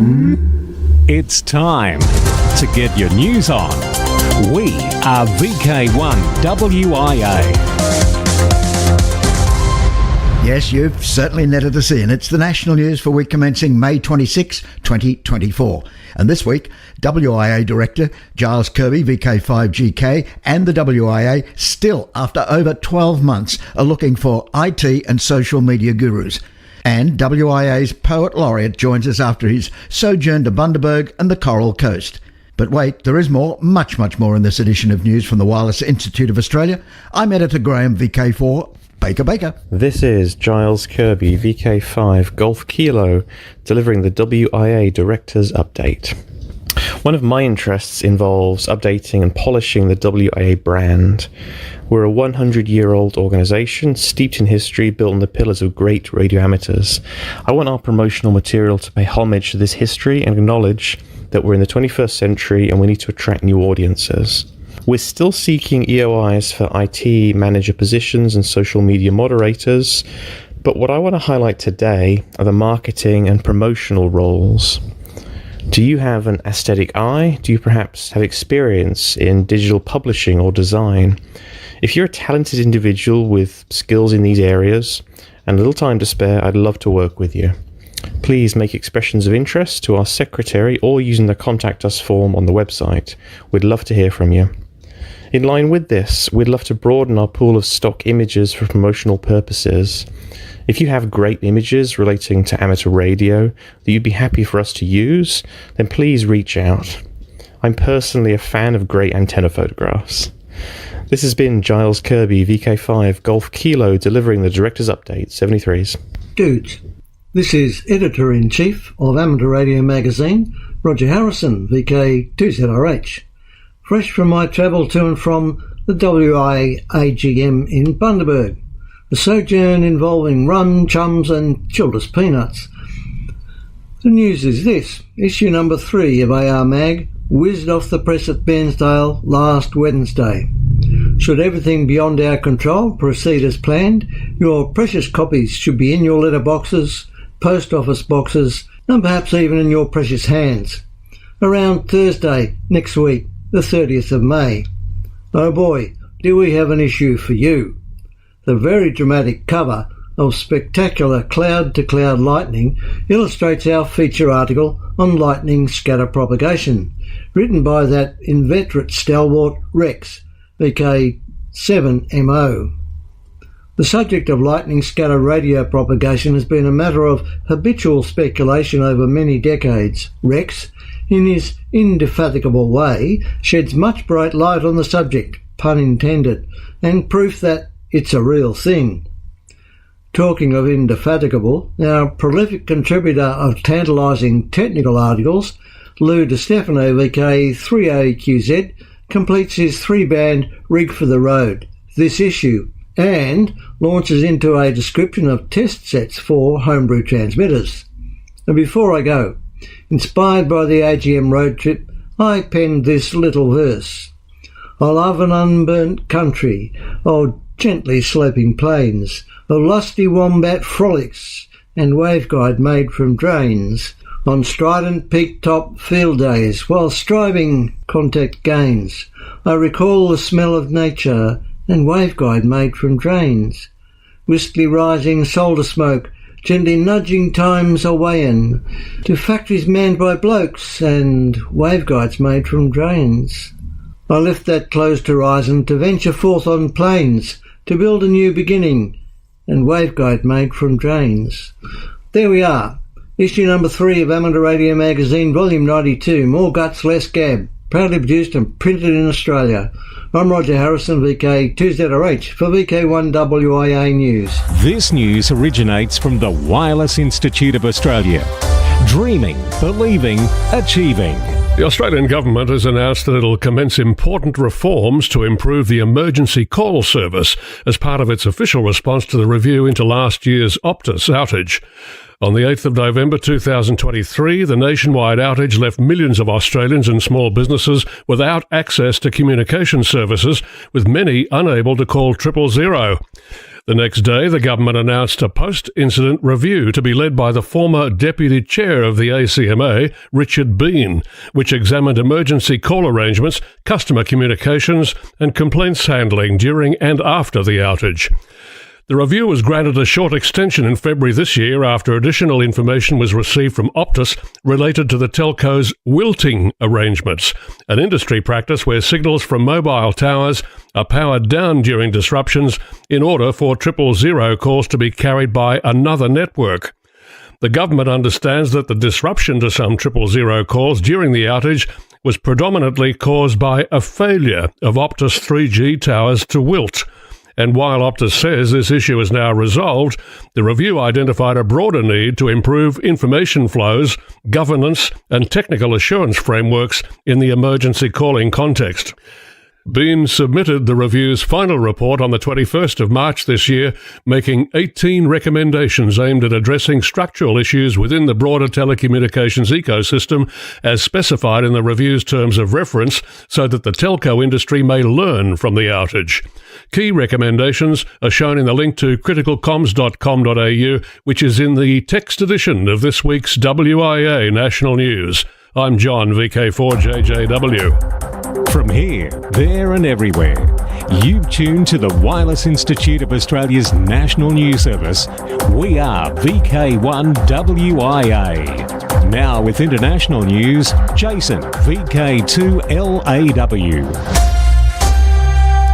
It's time to get your news on. We are VK1WIA. Yes, you've certainly netted us in. It's the national news for week commencing May 26, 2024. And this week, WIA Director Giles Kirby, VK5GK, and the WIA still, after over 12 months, are looking for IT and social media gurus. And WIA's Poet Laureate joins us after his sojourn to Bundaberg and the Coral Coast. But wait, there is more, much more in this edition of news from the Wireless Institute of Australia. I'm Editor Graham, VK4. Baker. This is Giles Kirby, VK5 Golf Kilo, delivering the WIA Director's Update. One of my interests involves updating and polishing the WIA brand. We're a 100-year-old organisation, steeped in history, built on the pillars of great radio amateurs. I want our promotional material to pay homage to this history and acknowledge that we're in the 21st century and we need to attract new audiences. We're still seeking EOIs for IT manager positions and social media moderators, but what I want to highlight today are the marketing and promotional roles. Do you have an aesthetic eye? Do you perhaps have experience in digital publishing or design? If you're a talented individual with skills in these areas and a little time to spare, I'd love to work with you. Please make expressions of interest to our secretary or using the Contact Us form on the website. We'd love to hear from you. In line with this, we'd love to broaden our pool of stock images for promotional purposes. If you have great images relating to amateur radio that you'd be happy for us to use, then please reach out. I'm personally a fan of great antenna photographs. This has been Giles Kirby, VK5 Golf Kilo, delivering the Director's Update 73s. Dudes, this is Editor-in-Chief of Amateur Radio Magazine, Roger Harrison, VK2ZRH. Fresh from my travel to and from the WIA AGM in Bundaberg, a sojourn involving rum, chums and Childers peanuts. The news is this: issue number 3 of AR Mag whizzed off the press at Bairnsdale last Wednesday. Should everything beyond our control proceed as planned, your precious copies should be in your letterboxes, post office boxes, and perhaps even in your precious hands around Thursday next week, the 30th of May. Oh boy, do we have an issue for you. The very dramatic cover of Spectacular Cloud-to-Cloud Lightning illustrates our feature article on lightning scatter propagation, written by that inveterate stalwart Rex, VK7MO. The subject of lightning scatter radio propagation has been a matter of habitual speculation over many decades. Rex, in his indefatigable way, sheds much bright light on the subject, pun intended, and proof that it's a real thing. Talking of indefatigable, our prolific contributor of tantalising technical articles, Lou DiStefano, VK3AQZ, completes his 3-band Rig for the Road this issue and launches into a description of test sets for homebrew transmitters. And before I go, inspired by the AGM road trip, I penned this little verse. I love an unburnt country, of gently sloping plains, of lusty wombat frolics, and waveguide made from drains, on strident peak-top field days, while striving contact gains. I recall the smell of nature, and waveguide made from drains. Whiskly rising solder smoke, gently nudging times awayin, to factories manned by blokes and waveguides made from drains. I left that closed horizon to venture forth on plains, to build a new beginning, and waveguide made from drains. There we are, issue number 3 of Amateur Radio Magazine, volume 92, more guts, less gab, proudly produced and printed in Australia. I'm Roger Harrison, VK2ZRH, for VK1WIA News. This news originates from the Wireless Institute of Australia. Dreaming, believing, achieving. The Australian government has announced that it'll commence important reforms to improve the emergency call service as part of its official response to the review into last year's Optus outage. On the 8th of November 2023, the nationwide outage left millions of Australians and small businesses without access to communication services, with many unable to call 000. The next day, the government announced a post-incident review to be led by the former Deputy Chair of the ACMA, Richard Bean, which examined emergency call arrangements, customer communications and complaints handling during and after the outage. The review was granted a short extension in February this year after additional information was received from Optus related to the telco's wilting arrangements, an industry practice where signals from mobile towers are powered down during disruptions in order for 000 calls to be carried by another network. The government understands that the disruption to some 000 calls during the outage was predominantly caused by a failure of Optus 3G towers to wilt. And while Optus says this issue is now resolved, the review identified a broader need to improve information flows, governance and technical assurance frameworks in the emergency calling context. Bean submitted the review's final report on the 21st of March this year, making 18 recommendations aimed at addressing structural issues within the broader telecommunications ecosystem as specified in the review's terms of reference so that the telco industry may learn from the outage. Key recommendations are shown in the link to criticalcoms.com.au, which is in the text edition of this week's WIA National News. I'm John, VK4JJW. From here, there and everywhere, you've tuned to the Wireless Institute of Australia's National News Service. We are VK1WIA. Now with international news, Jason, VK2LAW.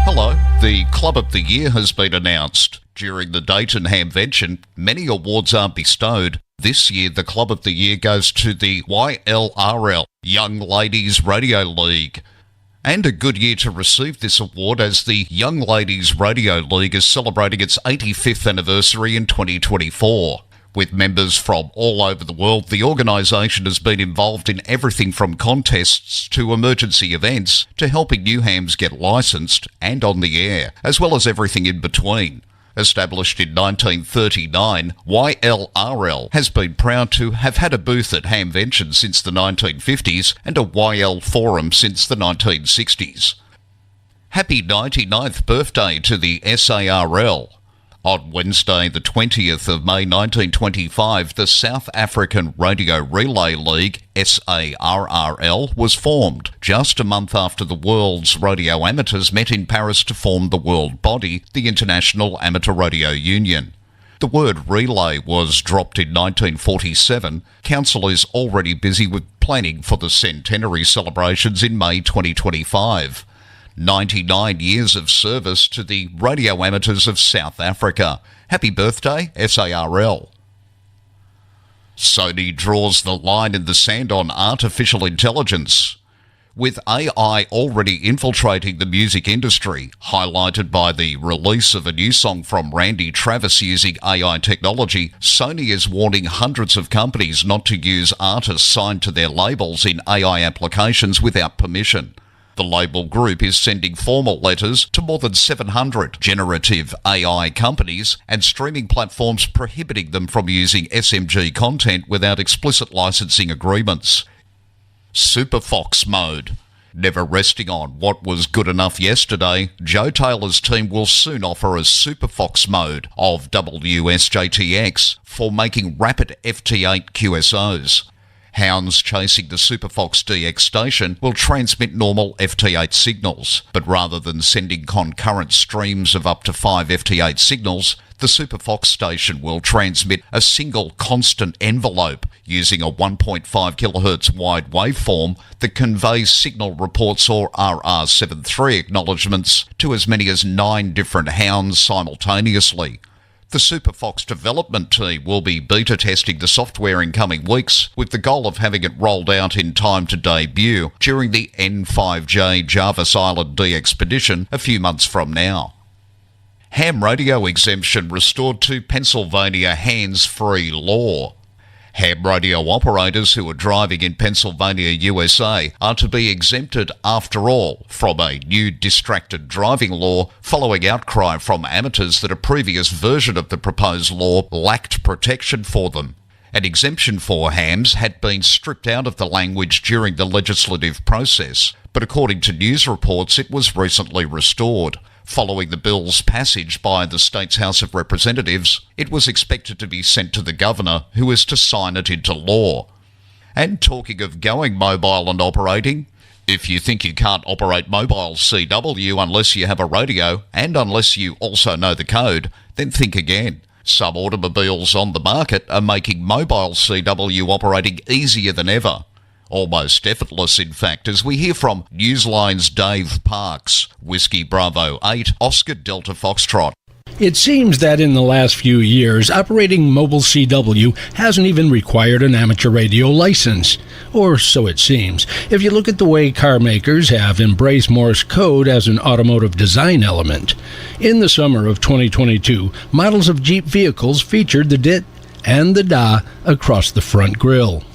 Hello. The Club of the Year has been announced. During the Dayton Hamvention, many awards are bestowed. This year, the Club of the Year goes to the YLRL, Young Ladies Radio League. And a good year to receive this award as the Young Ladies Radio League is celebrating its 85th anniversary in 2024. With members from all over the world, the organisation has been involved in everything from contests to emergency events to helping new hams get licensed and on the air, as well as everything in between. Established in 1939, YLRL has been proud to have had a booth at Hamvention since the 1950s and a YL forum since the 1960s. Happy 99th birthday to the SARL. On Wednesday, the 20th of May 1925, the South African Radio Relay League, SARRL, was formed, just a month after the world's radio amateurs met in Paris to form the world body, the International Amateur Radio Union. The word relay was dropped in 1947. Council is already busy with planning for the centenary celebrations in May 2025. 99 years of service to the radio amateurs of South Africa. Happy birthday, SARL. Sony draws the line in the sand on artificial intelligence. With AI already infiltrating the music industry, highlighted by the release of a new song from Randy Travis using AI technology, Sony is warning hundreds of companies not to use artists signed to their labels in AI applications without permission. The label group is sending formal letters to more than 700 generative AI companies and streaming platforms prohibiting them from using SMG content without explicit licensing agreements. Super Fox mode. Never resting on what was good enough yesterday, Joe Taylor's team will soon offer a Super Fox mode of WSJTX for making rapid FT8 QSOs. Hounds chasing the Super Fox DX station will transmit normal FT8 signals, but rather than sending concurrent streams of up to 5 FT8 signals, the Super Fox station will transmit a single constant envelope using a 1.5 kHz wide waveform that conveys signal reports or RR73 acknowledgements to as many as 9 different hounds simultaneously. The Super Fox development team will be beta testing the software in coming weeks with the goal of having it rolled out in time to debut during the N5J Jarvis Island DXpedition a few months from now. Ham radio exemption restored to Pennsylvania hands-free law. Ham radio operators who are driving in Pennsylvania, USA are to be exempted after all from a new distracted driving law following outcry from amateurs that a previous version of the proposed law lacked protection for them. An exemption for hams had been stripped out of the language during the legislative process, but according to news reports it was recently restored. Following the bill's passage by the state's House of Representatives, it was expected to be sent to the governor, who is to sign it into law. And talking of going mobile and operating, if you think you can't operate mobile CW unless you have a radio and unless you also know the code, then think again. Some automobiles on the market are making mobile CW operating easier than ever. Almost effortless, in fact, as we hear from Newsline's Dave Parks, Whiskey Bravo 8, Oscar Delta Foxtrot. It seems that in the last few years, operating mobile CW hasn't even required an amateur radio license. Or so it seems. If you look at the way car makers have embraced Morse code as an automotive design element. In the summer of 2022, models of Jeep vehicles featured the DIT and the DA across the front grille.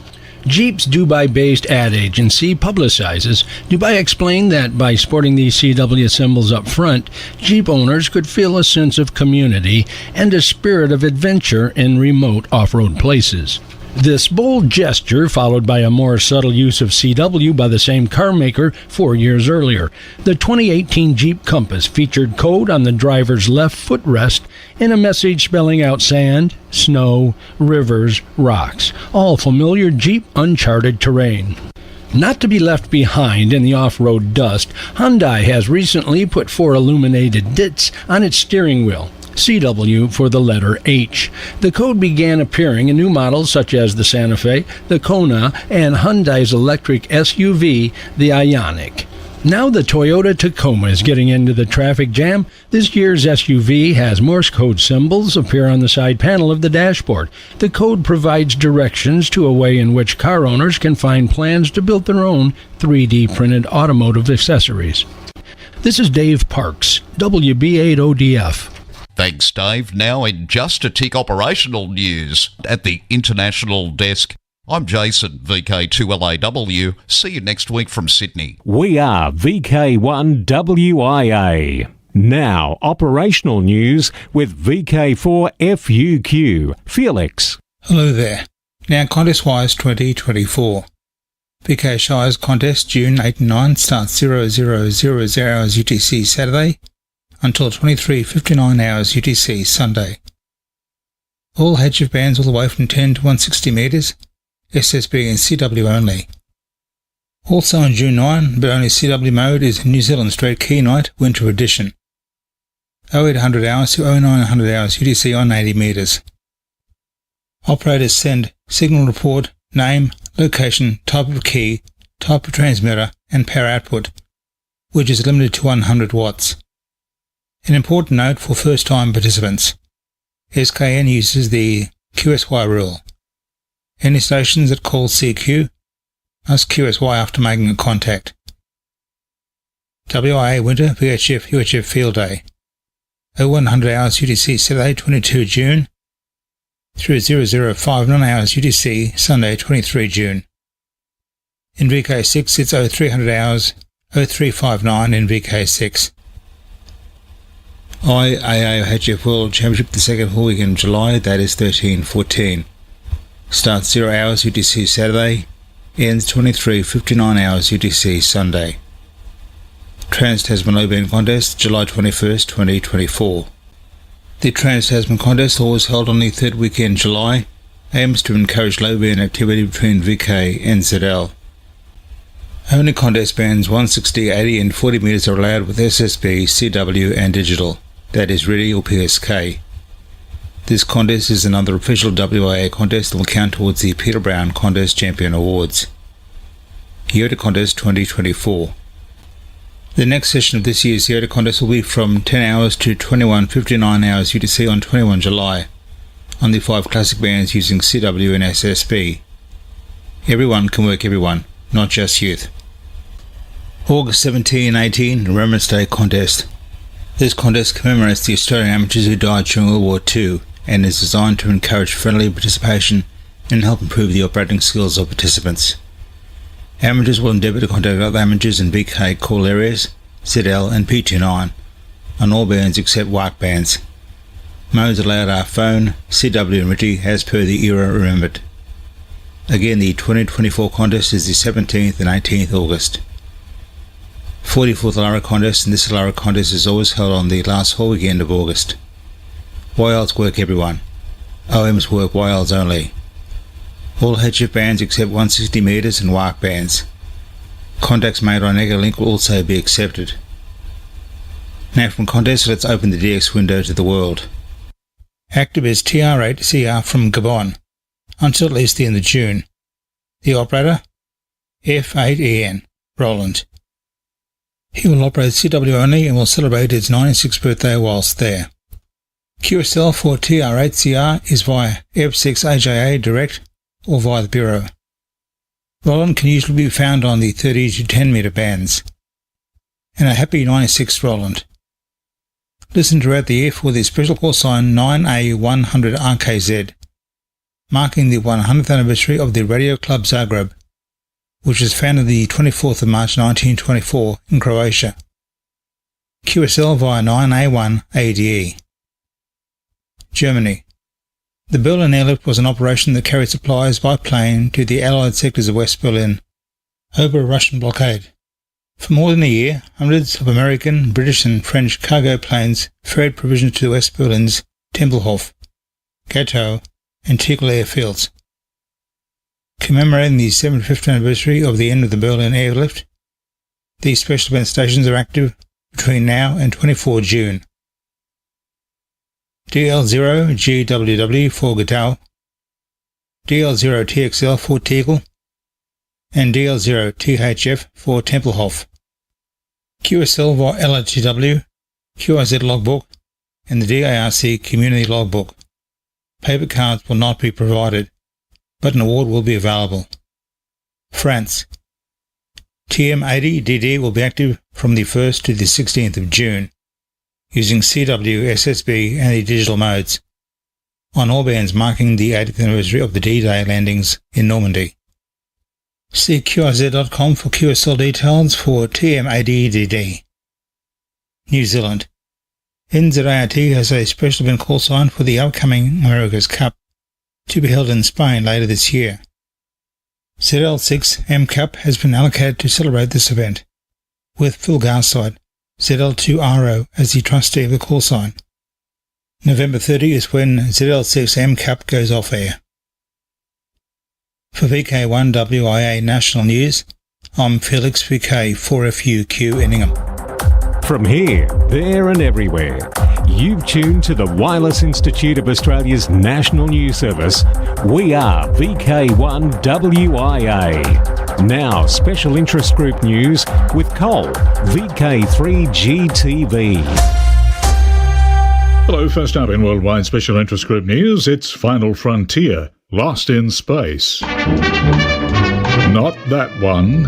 Jeep's Dubai-based ad agency publicizes. Dubai explained that by sporting these CW symbols up front, Jeep owners could feel a sense of community and a spirit of adventure in remote off-road places. This bold gesture followed by a more subtle use of CW by the same car maker 4 years earlier. The 2018 Jeep Compass featured code on the driver's left footrest and a message spelling out sand, snow, rivers, rocks, all familiar Jeep uncharted terrain. Not to be left behind in the off-road dust, Hyundai has recently put 4 illuminated dits on its steering wheel. CW for the letter H. The code began appearing in new models such as the Santa Fe, the Kona, and Hyundai's electric SUV, the Ioniq. Now the Toyota Tacoma is getting into the traffic jam. This year's SUV has Morse code symbols appear on the side panel of the dashboard. The code provides directions to a way in which car owners can find plans to build their own 3D printed automotive accessories. This is Dave Parks, WB8ODF. Thanks, Dave. Now in Just a Tick operational news at the International Desk. I'm Jason, VK2LAW. See you next week from Sydney. We are VK1WIA. Now, operational news with VK4FUQ. Felix. Hello there. Now, contest-wise 2024. VK Shires contest June 8 and 9 starts 0000 hours UTC Saturday until 23:59 hours UTC Sunday. All HF bands all the way from 10 to 160 metres, SSB and CW only. Also on June 9, but only CW mode, is New Zealand Straight Key Night Winter Edition. 0800 hours to 0900 hours UTC on 80 metres. Operators send signal report, name, location, type of key, type of transmitter and power output, which is limited to 100 watts. An important note for first-time participants. SKN uses the QSY rule. Any stations that call CQ must QSY after making a contact. WIA Winter VHF UHF Field Day. 0100 hours UTC Saturday 22 June through 0059 hours UTC Sunday 23 June. In VK6 it's 0300 hours 0359 in VK6. IAA HF World Championship the second full week in July, that is 13-14. Starts 0 hours UTC Saturday, ends 23:59 hours UTC Sunday. Trans-Tasman Low Band Contest, July 21st, 2024. The Trans-Tasman Contest, always held on the third weekend in July, aims to encourage low band activity between VK and ZL. Only contest bands 160, 80 and 40 metres are allowed with SSB, CW and digital, that is ready or PSK. This contest is another official WIA contest that will count towards the Peter Brown Contest Champion Awards. Yoda Contest 2024. The next session of this year's Yoda Contest will be from 10 hours to 21:59 hours UTC on 21 July on the 5 classic bands using CW and SSB. Everyone can work everyone, not just youth. August 17 and 18, Remembrance Day Contest. This contest commemorates the Australian amateurs who died during World War II and is designed to encourage friendly participation and help improve the operating skills of participants. Amateurs will endeavour to contact other amateurs in VK call areas, ZL and P29 on all bands except WARC bands. Modes allowed are phone, CW and RTTY as per the era remembered. Again, the 2024 contest is the 17th and 18th August. 44th Alara contest, and this Alara contest is always held on the last whole weekend of August. YLs work everyone. OMs work YLs only. All HF bands except 160 metres and WARC bands. Contacts made on Link will also be accepted. Now from contest, let's open the DX window to the world. Active is TR8CR from Gabon, until at least the end of June. The operator, F8EN, Roland. He will operate CW only and will celebrate its 96th birthday whilst there. QSL for TR8CR is via F6AJA direct or via the Bureau. Roland can usually be found on the 30 to 10 metre bands. And a happy 96th Roland. Listen throughout the year for the special call sign 9A100RKZ, marking the 100th anniversary of the Radio Club Zagreb, which was founded the 24th of March 1924 in Croatia. QSL via 9A1ADE. Germany. The Berlin airlift was an operation that carried supplies by plane to the Allied sectors of West Berlin over a Russian blockade. For more than a year, hundreds of American, British and French cargo planes ferried provisions to West Berlin's Tempelhof, Gatow and Tegel airfields. Commemorating the 75th anniversary of the end of the Berlin airlift, these special event stations are active between now and 24 June. DL0GWW for Gatow, DL0TXL for Tegel, and DL0THF for Tempelhof. QSL via LRTW, QIZ logbook, and the DARC community logbook. Paper cards will not be provided, but an award will be available. France. TM80DD will be active from the 1st to the 16th of June, using CW, SSB and the digital modes, on all bands marking the 80th anniversary of the D-Day landings in Normandy. See QIZ.com for QSL details for TM80DD. New Zealand. NZART has a special event call sign for the upcoming America's Cup, to be held in Spain later this year. ZL6 M Cup has been allocated to celebrate this event, with Phil Garside, ZL2RO, as the trustee of the call sign. November 30 is when ZL6 M Cup goes off air. For VK1WIA National News, I'm Felix VK4FUQ Enningham. From here, there and everywhere, you've tuned to the Wireless Institute of Australia's National News Service. We are VK1WIA. Now, Special Interest Group News with Cole, VK3GTV. Hello, first up in Worldwide Special Interest Group News, it's Final Frontier, Lost in Space. Not that one.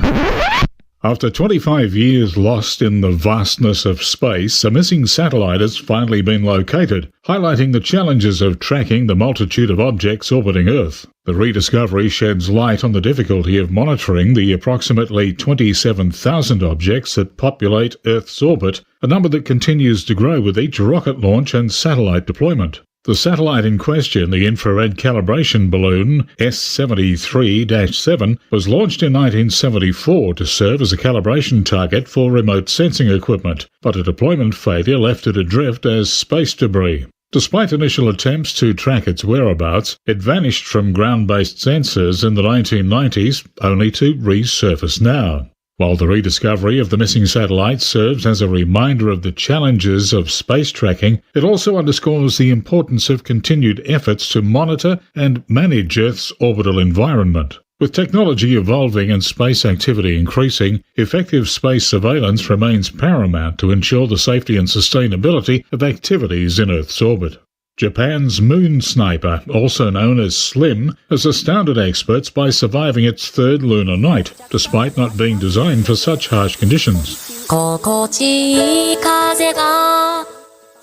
After 25 years lost in the vastness of space, a missing satellite has finally been located, highlighting the challenges of tracking the multitude of objects orbiting Earth. The rediscovery sheds light on the difficulty of monitoring the approximately 27,000 objects that populate Earth's orbit, a number that continues to grow with each rocket launch and satellite deployment. The satellite in question, the infrared calibration balloon S73-7, was launched in 1974 to serve as a calibration target for remote sensing equipment, but a deployment failure left it adrift as space debris. Despite initial attempts to track its whereabouts, it vanished from ground-based sensors in the 1990s, only to resurface now. While the rediscovery of the missing satellite serves as a reminder of the challenges of space tracking, it also underscores the importance of continued efforts to monitor and manage Earth's orbital environment. With technology evolving and space activity increasing, effective space surveillance remains paramount to ensure the safety and sustainability of activities in Earth's orbit. Japan's Moon Sniper, also known as SLIM, has astounded experts by surviving its third lunar night, despite not being designed for such harsh conditions.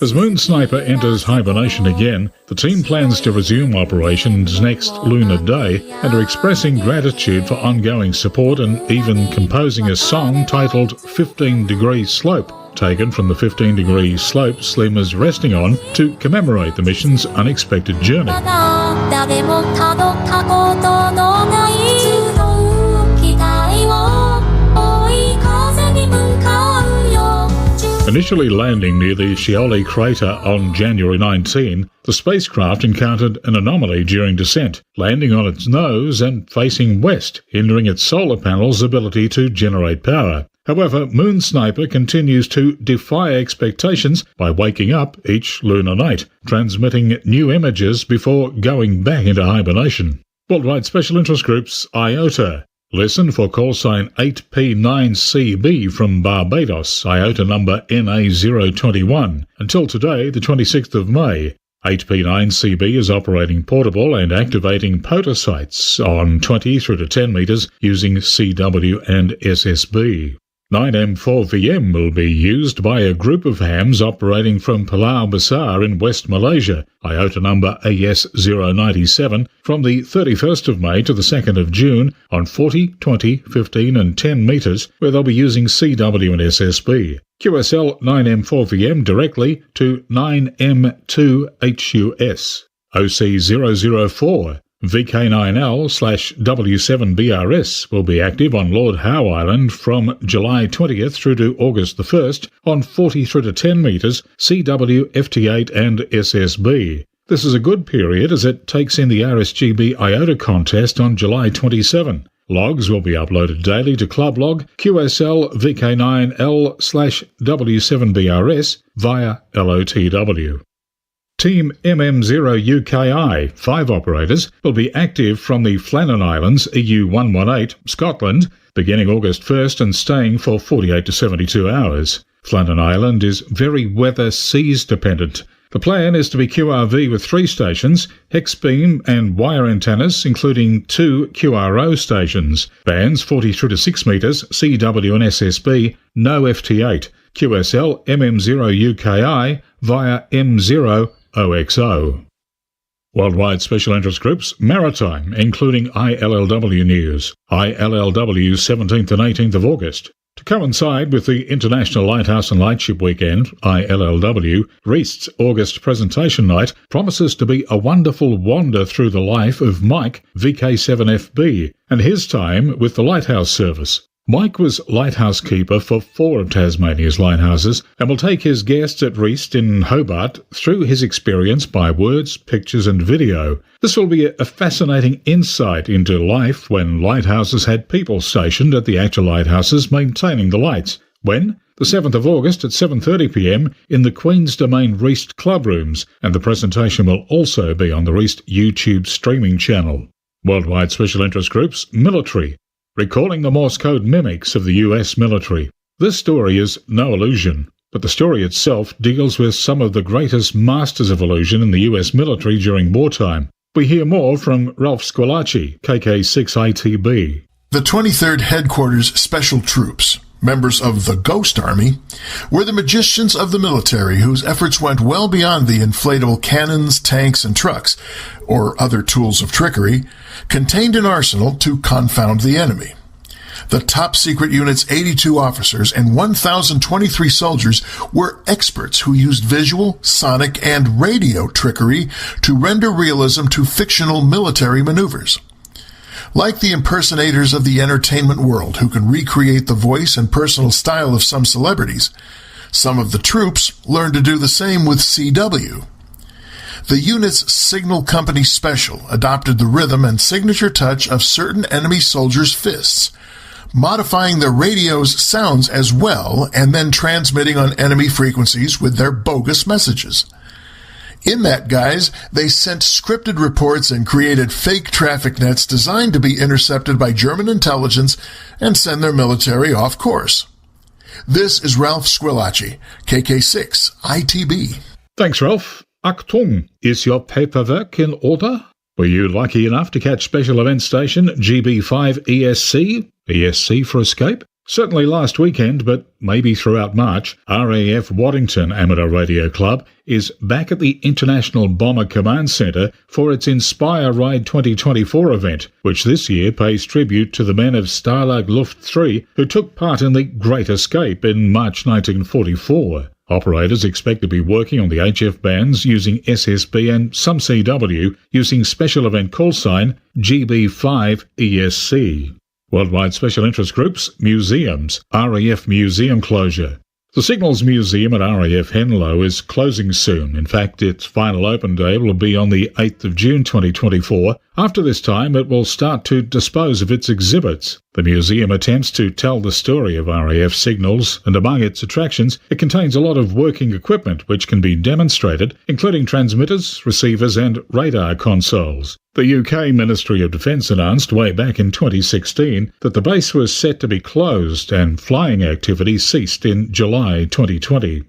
As Moon Sniper enters hibernation again, the team plans to resume operations next lunar day and are expressing gratitude for ongoing support and even composing a song titled 15 Degree Slope, taken from the 15-degree slope Slim is resting on to commemorate the mission's unexpected journey. Initially landing near the Scioli crater on January 19, the spacecraft encountered an anomaly during descent, landing on its nose and facing west, hindering its solar panel's ability to generate power. However, Moon Sniper continues to defy expectations by waking up each lunar night, transmitting new images before going back into hibernation. Worldwide Special Interest Groups IOTA. Listen for call sign 8P9CB from Barbados, IOTA number NA021. Until today, the 26th of May. 8P9CB is operating portable and activating POTA sites on 20 through to 10 metres using CW and SSB. 9M4VM will be used by a group of hams operating from Pulau Besar in West Malaysia, IOTA number AS097, from the 31st of May to the 2nd of June on 40, 20, 15 and 10 metres, where they'll be using CW and SSB. QSL 9M4VM directly to 9M2HUS. OC004. VK9L/W7BRS will be active on Lord Howe Island from July 20th through to August the 1st on 40 through to 10 metres, CW, FT8 and SSB. This is a good period as it takes in the RSGB IOTA contest on July 27. Logs will be uploaded daily to Club Log QSL VK9L/W7BRS via LOTW. Team MM0UKI, 5 operators, will be active from the Flannan Islands, EU118, Scotland, beginning August 1st and staying for 48 to 72 hours. Flannan Island is very weather seas dependent. The plan is to be QRV with 3 stations, hex beam and wire antennas, including 2 QRO stations, bands 40 through to 6 metres, CW and SSB, no FT8, QSL MM0UKI via M0 OXO. Worldwide Special Interest Groups Maritime, including ILLW News. ILLW 17th and 18th of August. To coincide with the International Lighthouse and Lightship Weekend, ILLW, Reist's August presentation night promises to be a wonderful wander through the life of Mike, VK7FB, and his time with the Lighthouse Service. Mike was lighthouse keeper for 4 of Tasmania's lighthouses and will take his guests at Reist in Hobart through his experience by words, pictures and video. This will be a fascinating insight into life when lighthouses had people stationed at the actual lighthouses maintaining the lights. When? The 7th of August at 7:30pm in the Queen's Domain Reist Club Rooms, and the presentation will also be on the Reist YouTube streaming channel. Worldwide Special Interest Groups Military. Recalling the Morse code mimics of the US military. This story is no illusion, but the story itself deals with some of the greatest masters of illusion in the US military during wartime. We hear more from Ralph Squillace, KK6ITB. The 23rd Headquarters Special Troops, members of the Ghost Army, were the magicians of the military whose efforts went well beyond the inflatable cannons, tanks, and trucks, or other tools of trickery, contained in arsenal to confound the enemy. The top secret unit's 82 officers and 1,023 soldiers were experts who used visual, sonic, and radio trickery to render realism to fictional military maneuvers. Like the impersonators of the entertainment world who can recreate the voice and personal style of some celebrities, some of the troops learned to do the same with CW. The unit's Signal Company Special adopted the rhythm and signature touch of certain enemy soldiers' fists, modifying their radio's sounds as well and then transmitting on enemy frequencies with their bogus messages. In that guise, they sent scripted reports and created fake traffic nets designed to be intercepted by German intelligence and send their military off course. This is Ralph Squillace, KK6 ITB. Thanks, Ralph. Achtung, is your paperwork in order? Were you lucky enough to catch special event station GB5 ESC? ESC for escape? Certainly last weekend, but maybe throughout March, RAF Waddington Amateur Radio Club is back at the International Bomber Command Centre for its Inspire Ride 2024 event, which this year pays tribute to the men of Stalag Luft 3 who took part in the Great Escape in March 1944. Operators expect to be working on the HF bands using SSB and some CW using special event call sign GB5 ESC. Worldwide Special Interest Groups, Museums, RAF Museum Closure. The Signals Museum at RAF Henlow is closing soon. In fact, its final open day will be on the 8th of June 2024. After this time, it will start to dispose of its exhibits. The museum attempts to tell the story of RAF Signals, and among its attractions, it contains a lot of working equipment which can be demonstrated, including transmitters, receivers and radar consoles. The UK Ministry of Defence announced way back in 2016 that the base was set to be closed and flying activity ceased in July 2020.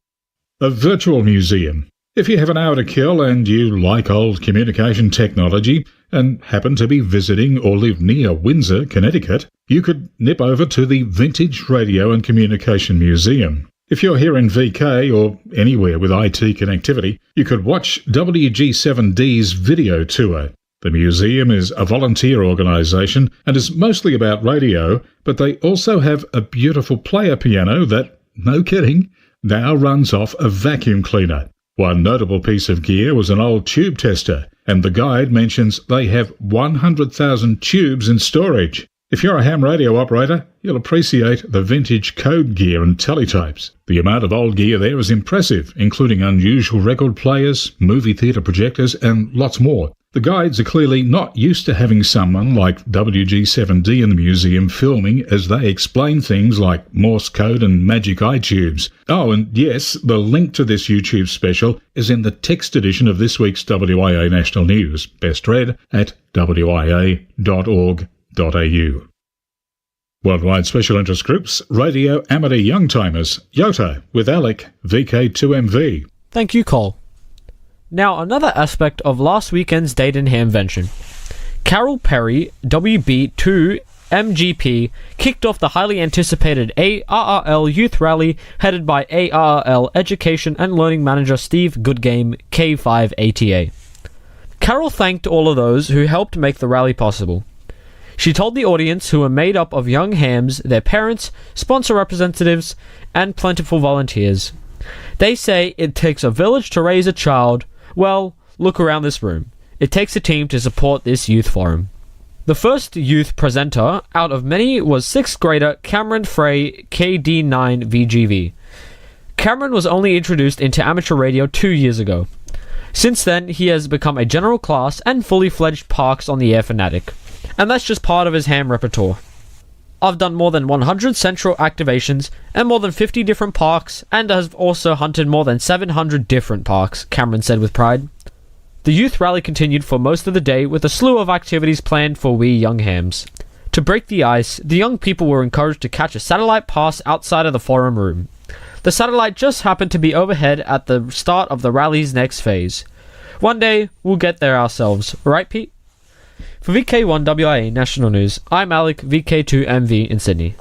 A virtual museum. If you have an hour to kill and you like old communication technology and happen to be visiting or live near Windsor, Connecticut, you could nip over to the Vintage Radio and Communication Museum. If you're here in VK or anywhere with IT connectivity, you could watch WG7D's video tour. The museum is a volunteer organisation and is mostly about radio, but they also have a beautiful player piano that, no kidding, now runs off a vacuum cleaner. One notable piece of gear was an old tube tester, and the guide mentions they have 100,000 tubes in storage. If you're a ham radio operator, you'll appreciate the vintage code gear and teletypes. The amount of old gear there is impressive, including unusual record players, movie theatre projectors, and lots more. The guides are clearly not used to having someone like WG7D in the museum filming as they explain things like Morse code and magic eye tubes. Oh, and yes, the link to this YouTube special is in the text edition of this week's WIA National News, best read at wia.org.au. Worldwide Special Interest Groups, Radio Amateur Youngtimers, YOTA, with Alec, VK2MV. Thank you, Cole. Now, another aspect of last weekend's Date and Hamvention. Carol Perry, WB2 MGP, kicked off the highly anticipated ARRL Youth Rally headed by ARRL Education and Learning Manager Steve Goodgame, K5ATA. Carol thanked all of those who helped make the rally possible. She told the audience, who were made up of young hams, their parents, sponsor representatives, and plentiful volunteers. They say it takes a village to raise a child. Well, look around this room. It takes a team to support this youth forum. The first youth presenter out of many was 6th grader Cameron Frey, KD9VGV. Cameron was only introduced into amateur radio 2 years ago. Since then, he has become a general class and fully fledged Parks on the Air fanatic. And that's just part of his ham repertoire. I've done more than 100 central activations and more than 50 different parks, and have also hunted more than 700 different parks, Cameron said with pride. The youth rally continued for most of the day with a slew of activities planned for we young hams. To break the ice, the young people were encouraged to catch a satellite pass outside of the forum room. The satellite just happened to be overhead at the start of the rally's next phase. One day, we'll get there ourselves, right, Pete? For VK1WIA National News, I'm Alec, VK2MV in Sydney.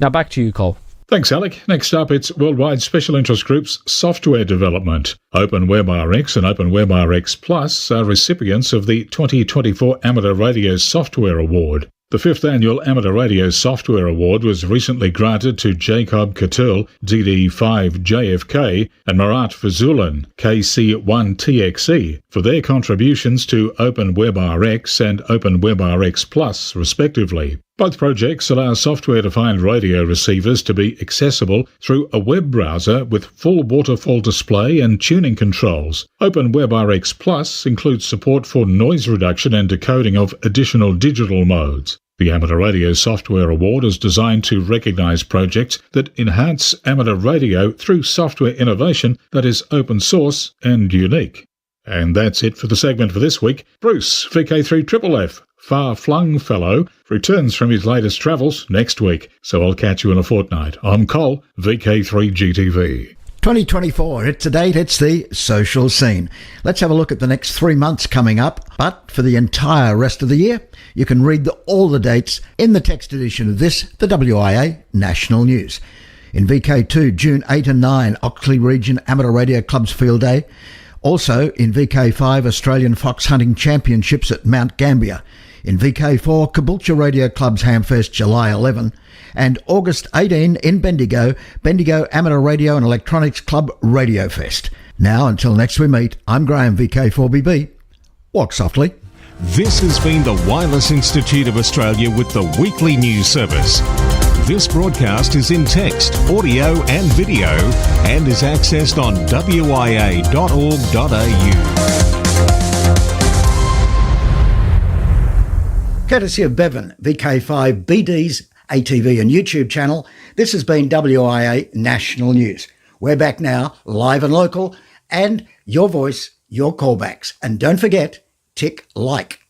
Now back to you, Cole. Thanks, Alec. Next up, it's Worldwide Special Interest Group's software development. OpenWebRx and OpenWebRx Plus are recipients of the 2024 Amateur Radio Software Award. The 5th Annual Amateur Radio Software Award was recently granted to Jacob Katul, DD5JFK, and Marat Fazulin, KC1TXE, for their contributions to OpenWebRx and OpenWebRx Plus, respectively. Both projects allow software-defined radio receivers to be accessible through a web browser with full waterfall display and tuning controls. OpenWebRx Plus includes support for noise reduction and decoding of additional digital modes. The Amateur Radio Software Award is designed to recognise projects that enhance amateur radio through software innovation that is open source and unique. And that's it for the segment for this week. Bruce, VK3FFF, far-flung fellow, returns from his latest travels next week, so I'll catch you in a fortnight. I'm Cole, VK3GTV. 2024, it's a date, it's the social scene. Let's have a look at the next 3 months coming up, but for the entire rest of the year, you can read all the dates in the text edition of this, the WIA National News. In VK2, June 8 and 9, Oxley Region Amateur Radio Club's Field Day. Also in VK5, Australian Fox Hunting Championships at Mount Gambier. In VK4, Caboolture Radio Club's Hamfest, July 11. And August 18 in Bendigo, Bendigo Amateur Radio and Electronics Club Radio Fest. Now, until next we meet, I'm Graham, VK4BB. Walk softly. This has been the Wireless Institute of Australia with the weekly news service. This broadcast is in text, audio and video and is accessed on wia.org.au. Courtesy of Bevan, VK5 BD's ATV and YouTube channel, this has been WIA National News. We're back now, live and local, and your voice, your callbacks. And don't forget, tick like.